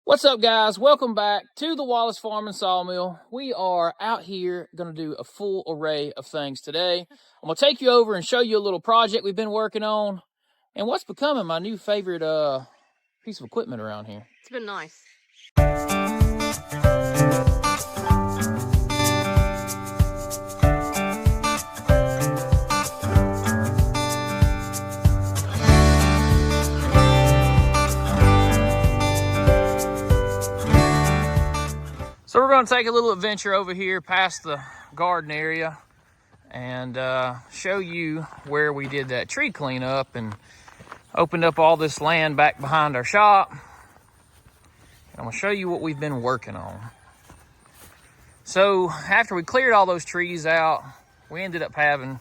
What's up, guys? Welcome back to the Wallace Farm and Sawmill. We are out here going to do a full array of things today. I'm going to take you over and show you a little project we've been working on and what's becoming my new favorite piece of equipment around here. It's been nice. So we're going to take a little adventure over here past the garden area and show you where we did that tree cleanup and opened up all this land back behind our shop. And I'm going to show you what we've been working on. So after we cleared all those trees out, we ended up having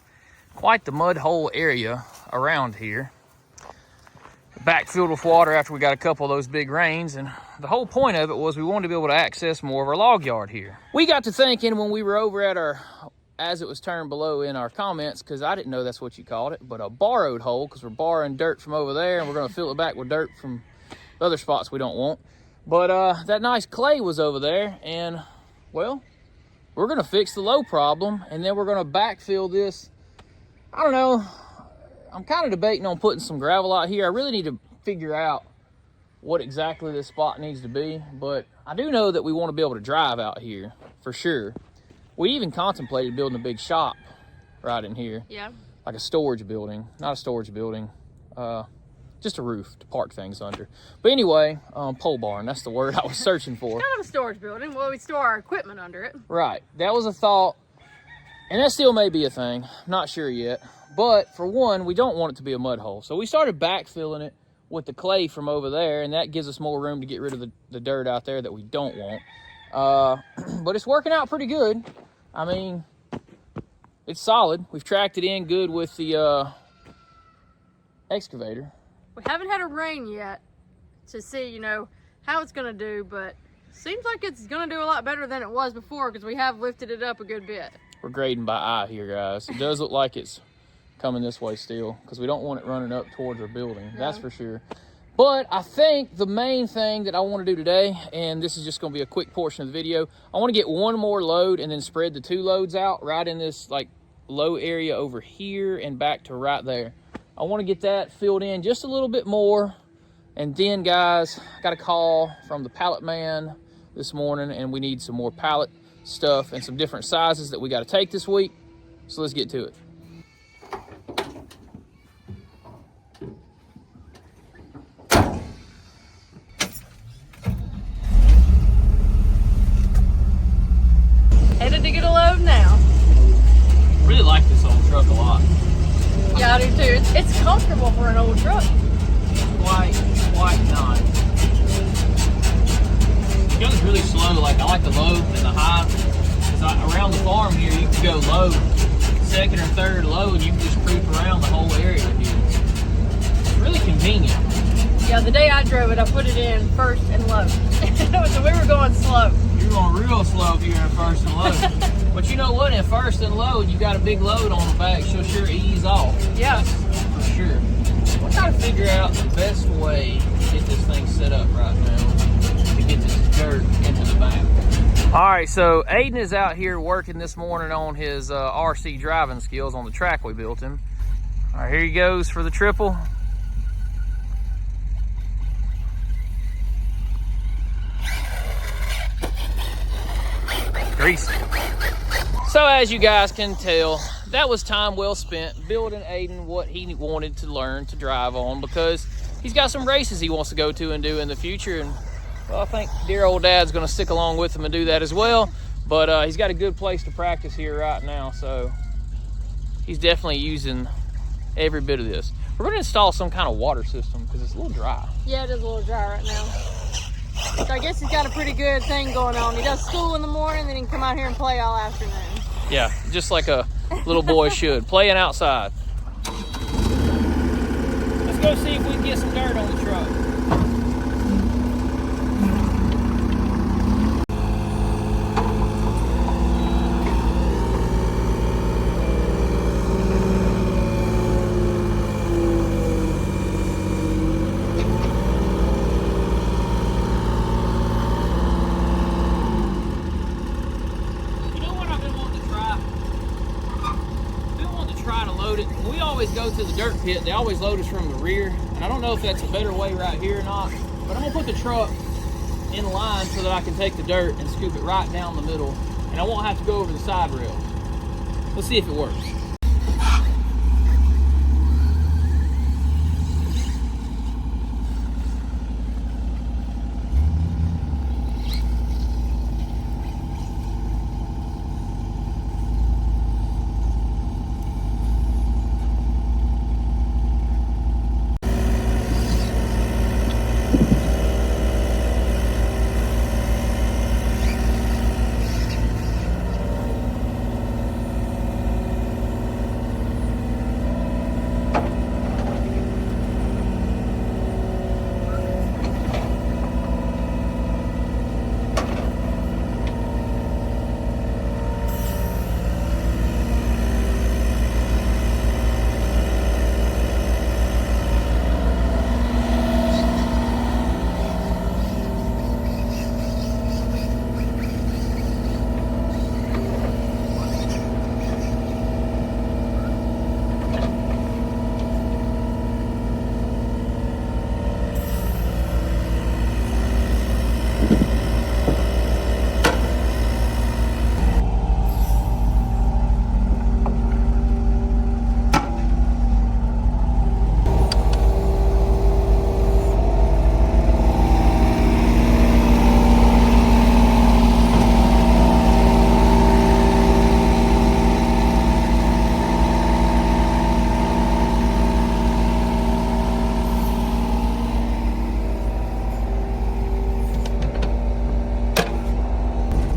quite the mud hole area around here. Back filled with water after we got a couple of those big rains, and the whole point of it was we wanted to be able to access more of our log yard here. We got to thinking when we were over at our, as it was termed below in our comments, because I didn't know that's what you called it, but a borrowed hole, because we're borrowing dirt from over there and we're going to fill it back with dirt from the other spots we don't want. But that nice clay was over there, and well, we're going to fix the low problem, and then we're going to backfill this. I don't know, I'm kind of debating on putting some gravel out here. I really need to figure out what exactly this spot needs to be, but I do know that we want to be able to drive out here for sure. We even contemplated building a big shop right in here. Yeah. Like a storage building, not a storage building, just a roof to park things under. But anyway, pole barn, that's the word I was searching for. Kind of a storage building. Well, we store our equipment under it. Right, that was a thought, and that still may be a thing, not sure yet. But for one, we don't want it to be a mud hole. So we started backfilling it with the clay from over there, and that gives us more room to get rid of the dirt out there that we don't want. But it's working out pretty good. I mean, it's solid. We've tracked it in good with the excavator. We haven't had a rain yet to see, you know, how it's going to do, but seems like it's going to do a lot better than it was before because we have lifted it up a good bit. We're grading by eye here, guys. It does look like it's coming this way still because we don't want it running up towards our building. No. That's for sure. But I think the main thing that I want to do today, and this is just going to be a quick portion of the video, I want to get one more load and then spread the two loads out right in this like low area over here and back to right there. I want to get that filled in just a little bit more. And then, guys, I got a call from the pallet man this morning, and we need some more pallet stuff and some different sizes that we got to take this week. So let's get to it. Headed to get a load now. Really like this old truck a lot. Yeah, I do too. It's comfortable for an old truck. Quite nice. It goes really slow. Like, I like the low and the high. Because around the farm here, you can go low, second or third low, and you can just creep around the whole area here. It's really convenient. Yeah, the day I drove it, I put it in first and low. So we were going slow. You're going real slow if you're in first and low. But you know what? In first and low, you got a big load on the back, she'll sure ease off. Yeah. For sure. We're trying to figure out the best way to get this thing set up right now to get this dirt into the back. All right, so Aiden is out here working this morning on his RC driving skills on the track we built him. All right, here he goes for the triple. Greasy. So as you guys can tell, that was time well spent building Aiden what he wanted to learn to drive on, because he's got some races he wants to go to and do in the future. And well, I think dear old dad's going to stick along with him and do that as well. But he's got a good place to practice here right now, so he's definitely using every bit of this. We're going to install some kind of water system because it's a little dry. Yeah, it is a little dry right now. So I guess he's got a pretty good thing going on. He does school in the morning, then he can come out here and play all afternoon. Yeah, just like a little boy should, playing outside. Let's go see if we can get some dirt on the truck. go to the dirt pit, they always load us from the rear. And I don't know if that's a better way right here or not, but I'm gonna put the truck in line so that I can take the dirt and scoop it right down the middle, and I won't have to go over the side rails. Let's see if it works.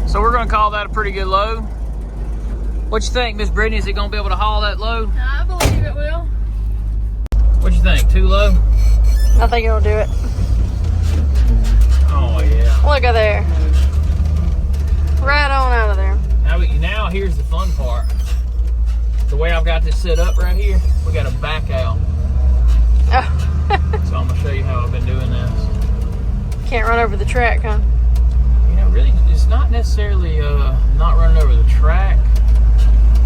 So we're gonna call that a pretty good load. What you think, Miss Brittany? Is it gonna be able to haul that load? I believe it will. What you think? Too low? I think it'll do it. Oh yeah. Look at there. Right on out of there. Now here's the fun part. The way I've got this set up right here, we got a back out. Oh. So I'm gonna show you how I've been doing this. Can't run over the track, huh? You know, really, it's not necessarily not running over the track.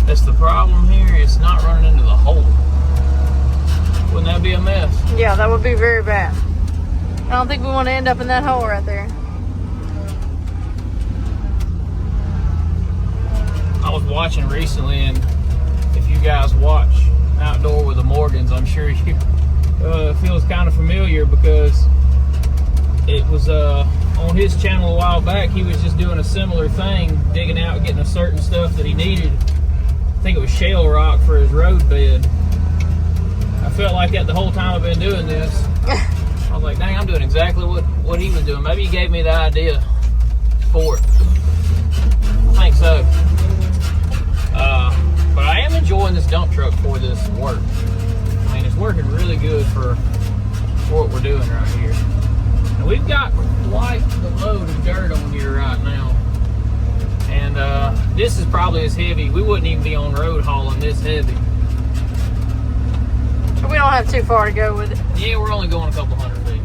That's the problem here. It's not running into the hole. Wouldn't that be a mess? Yeah, that would be very bad. I don't think we want to end up in that hole right there. I was watching recently, and if you guys watch Outdoor with the Morgans, I'm sure you feels kind of familiar, because it was on his channel a while back. He was just doing a similar thing, digging out, getting a certain stuff that he needed. I think it was shale rock for his road bed. I felt like that the whole time I've been doing this. I was like, dang, I'm doing exactly what he was doing. Maybe he gave me the idea for it. I think so. But I am enjoying this dump truck for this work. I mean, it's working really good for what we're doing right here. And we've got quite the load of dirt on here right now. And this is probably as heavy. We wouldn't even be on road hauling this heavy. We don't have too far to go with it. Yeah, we're only going a couple hundred feet.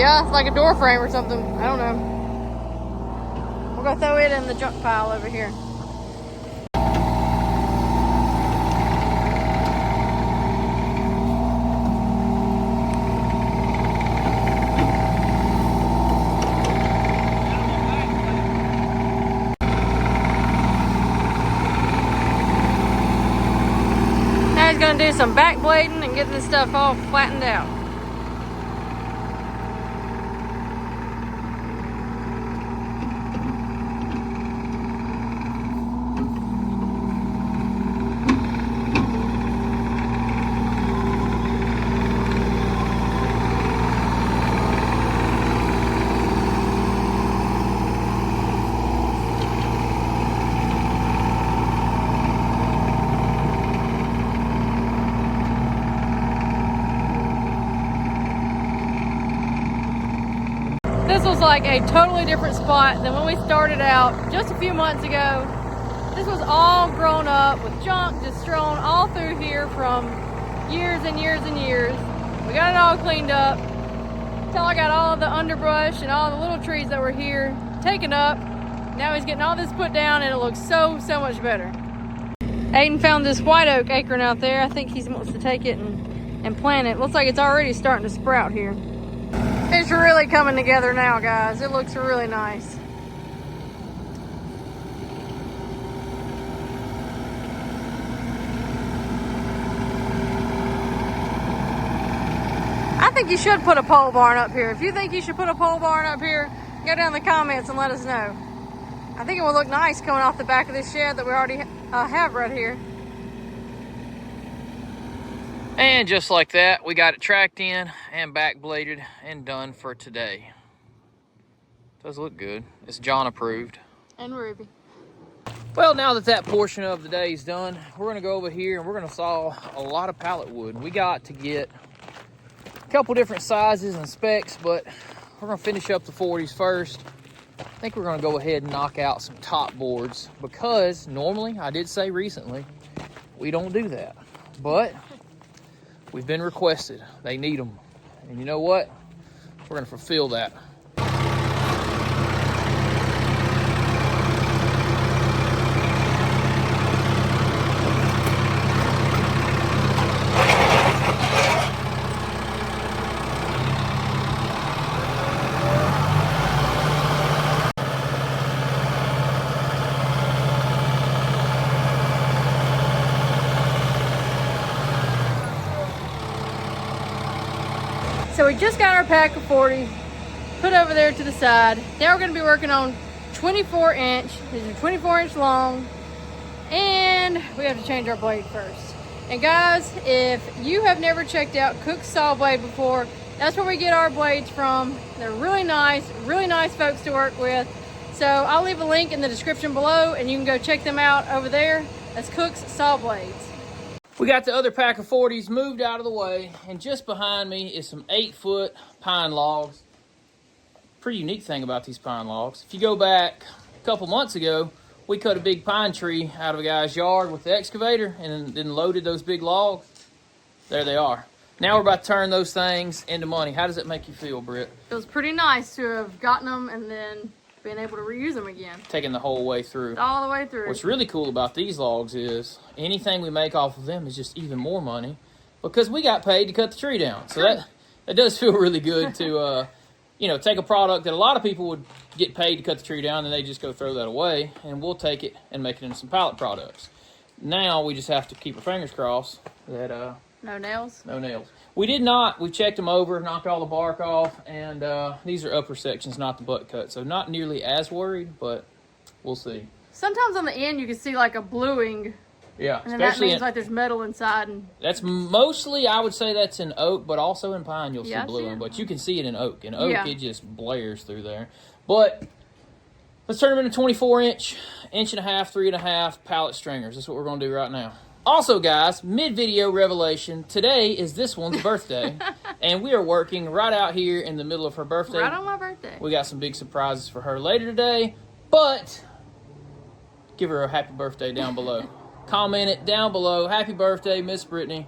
Yeah, it's like a door frame or something. I don't know. We're gonna throw it in the junk pile over here. Now he's gonna do some back blading and getting this stuff all flattened out. This was like a totally different spot than when we started out just a few months ago. This was all grown up with junk just strewn all through here from years and years and years. We got it all cleaned up. Till I got all the underbrush and all the little trees that were here taken up. Now he's getting all this put down and it looks so much better. Aiden found this white oak acorn out there. I think he wants to take it and plant it. Looks like it's already starting to sprout here. It's really coming together now, guys. It looks really nice. I think you should put a pole barn up here. If you think you should put a pole barn up here, go down in the comments and let us know. I think it will look nice coming off the back of this shed that we already have right here. And just like that, we got it tracked in and back bladed and done for today. Does look good. It's John approved. And Ruby. Well, now that that portion of the day is done, we're gonna go over here and we're gonna saw a lot of pallet wood. We got to get a couple different sizes and specs, but we're gonna finish up the 40s first. I think we're gonna go ahead and knock out some top boards because normally, I did say recently, we don't do that. But we've been requested. They need them. And you know what? We're gonna fulfill that. So we just got our pack of 40 put over there to the side. Now we're going to be working on 24 inch. These are 24 inch long. And we have to change our blade first. And guys, if you have never checked out Cook's Saw Blade before, that's where we get our blades from. They're really nice folks to work with. So I'll leave a link in the description below and you can go check them out over there. That's Cook's Saw Blades. We got the other pack of 40s moved out of the way, and just behind me is some 8-foot pine logs. Pretty unique thing about these pine logs. If you go back a couple months ago, we cut a big pine tree out of a guy's yard with the excavator and then loaded those big logs. There they are. Now we're about to turn those things into money. How does it make you feel, Britt? It was pretty nice to have gotten them and then being able to reuse them again. Taking the whole way through. All the way through. What's really cool about these logs is anything we make off of them is just even more money because we got paid to cut the tree down. So that does feel really good to, take a product that a lot of people would get paid to cut the tree down and they just go throw that away, and we'll take it and make it into some pallet products. Now we just have to keep our fingers crossed that no nails? No nails. We did not. We checked them over, knocked all the bark off, and these are upper sections, not the butt cut. So not nearly as worried, but we'll see. Sometimes on the end you can see like a bluing. Yeah, and then that means like there's metal inside. And that's mostly, I would say that's in oak, but also in pine you'll see bluing. But you can see it in oak. In oak, it just blares through there. But let's turn them into 24-inch, 1.5, 3.5 pallet stringers. That's what we're going to do right now. Also, guys, mid-video revelation, today is this one's birthday, and we are working right out here in the middle of her birthday. Right on my birthday. We got some big surprises for her later today, but give her a happy birthday down below. Comment it down below. Happy birthday, Miss Brittany.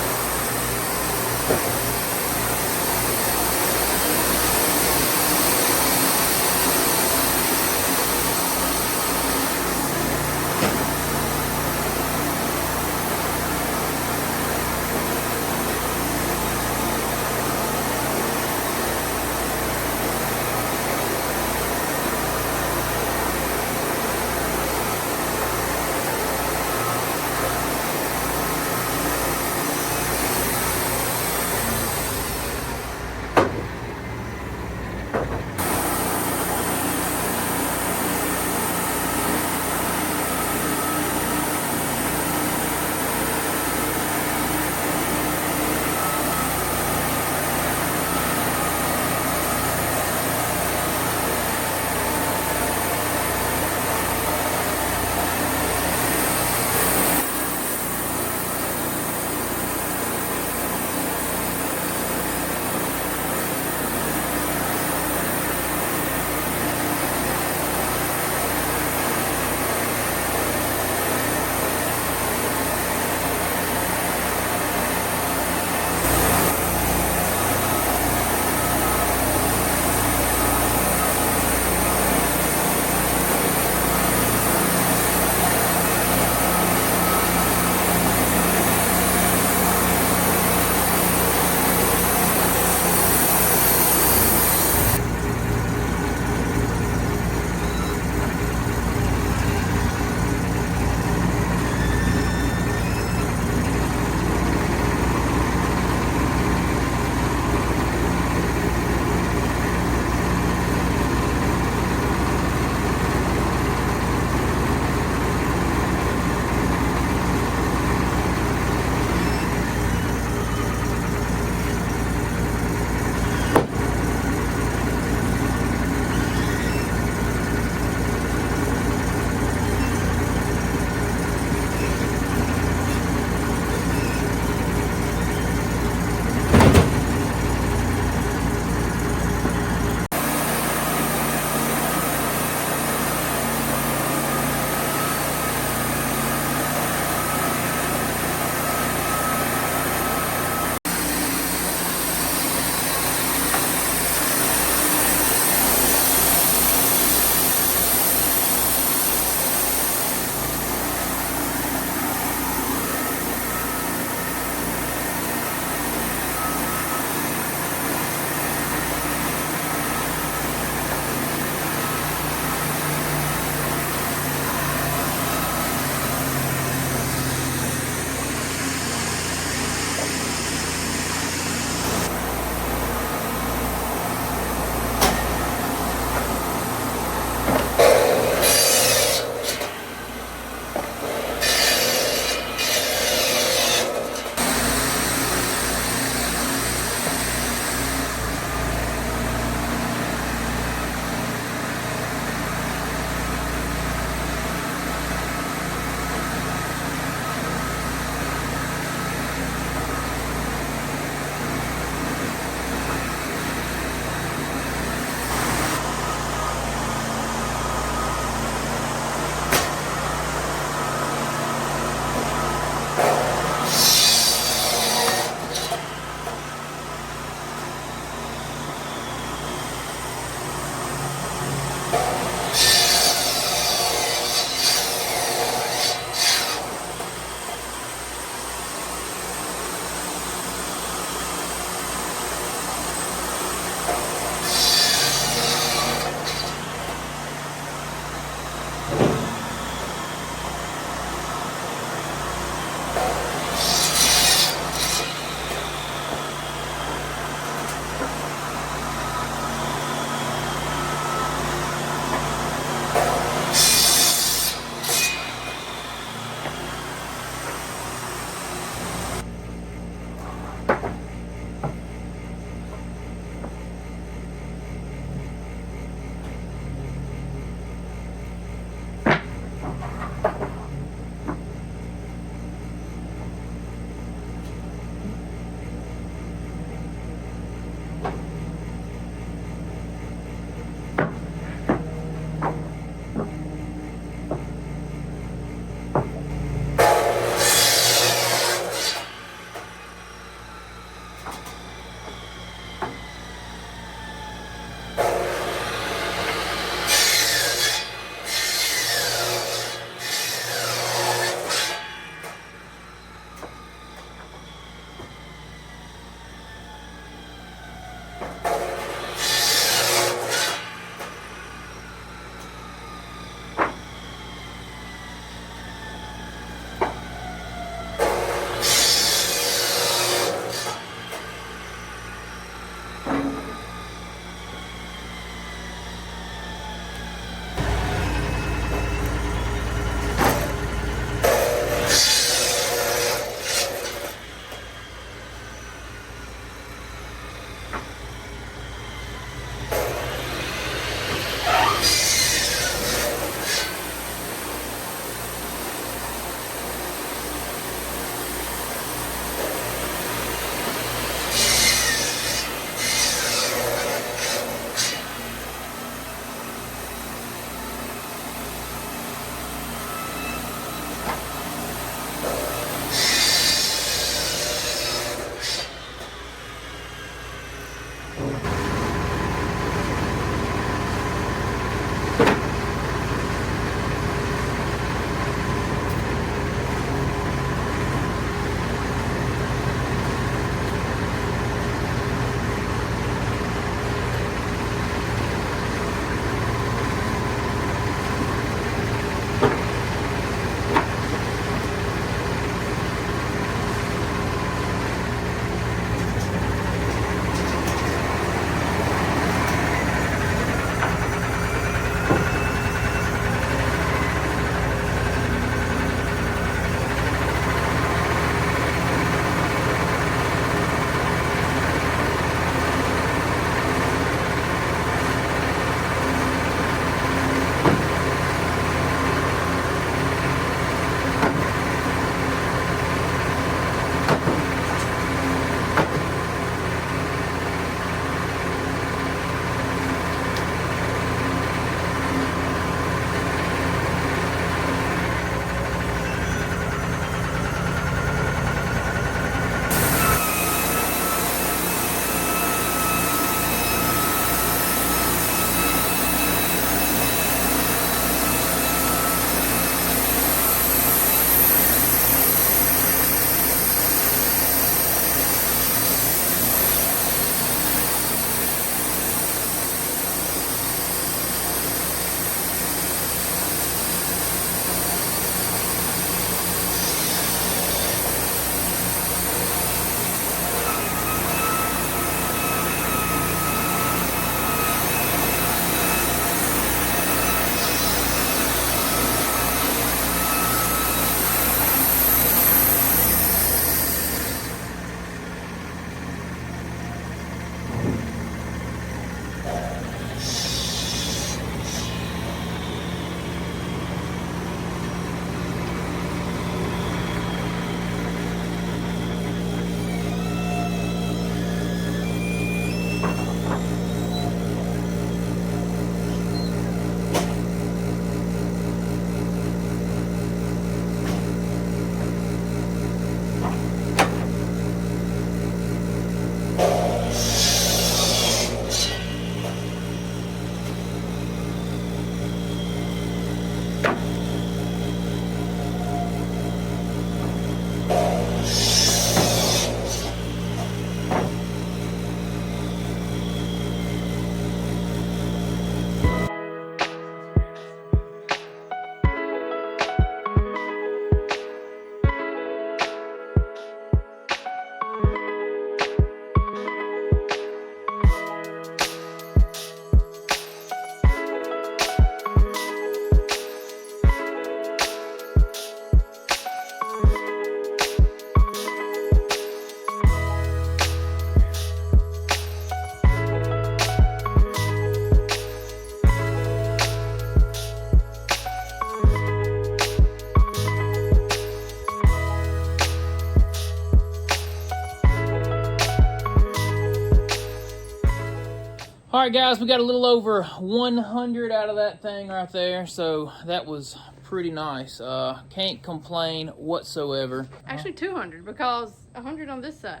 All right, guys, we got a little over 100 out of that thing right there, so that was pretty nice. Can't complain whatsoever. Actually 200 because 100 on this side.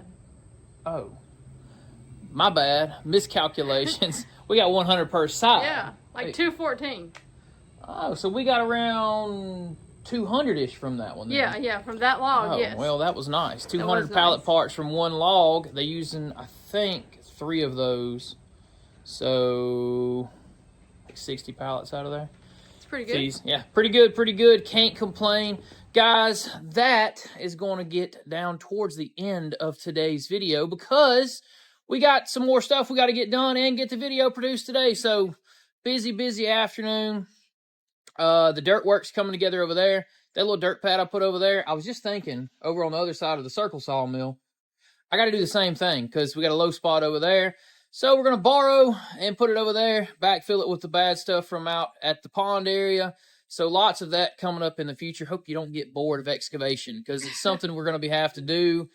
Oh, my bad. Miscalculations. We got 100 per side. Yeah, like 214. Oh, so we got around 200-ish from that one then. Yeah, from that log, Oh, yes. well, that was nice. 200 was pallet nice. parts from one log. They're using, I think, 3 of those. So, like 60 pallets out of there. It's pretty good. Jeez. Yeah, pretty good. Can't complain. Guys, that is going to get down towards the end of today's video because we got some more stuff we got to get done and get the video produced today. So, busy afternoon. The dirt work's coming together over there. That little dirt pad I put over there, I was just thinking, over on the other side of the circle sawmill, I got to do the same thing because we got a low spot over there. So we're going to borrow and put it over there, backfill it with the bad stuff from out at the pond area. So lots of that coming up in the future. Hope you don't get bored of excavation because it's something we're going to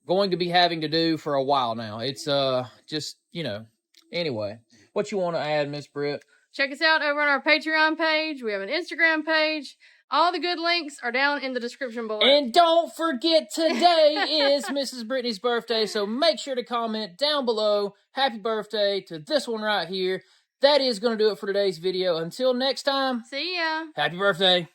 going to be having to do for a while now. It's just, anyway. What you want to add, Miss Britt? Check us out over on our Patreon page. We have an Instagram page. All the good links are down in the description below. And don't forget, today is Mrs. Brittany's birthday, so make sure to comment down below, happy birthday to this one right here. That is going to do it for today's video. Until next time, See ya. happy birthday.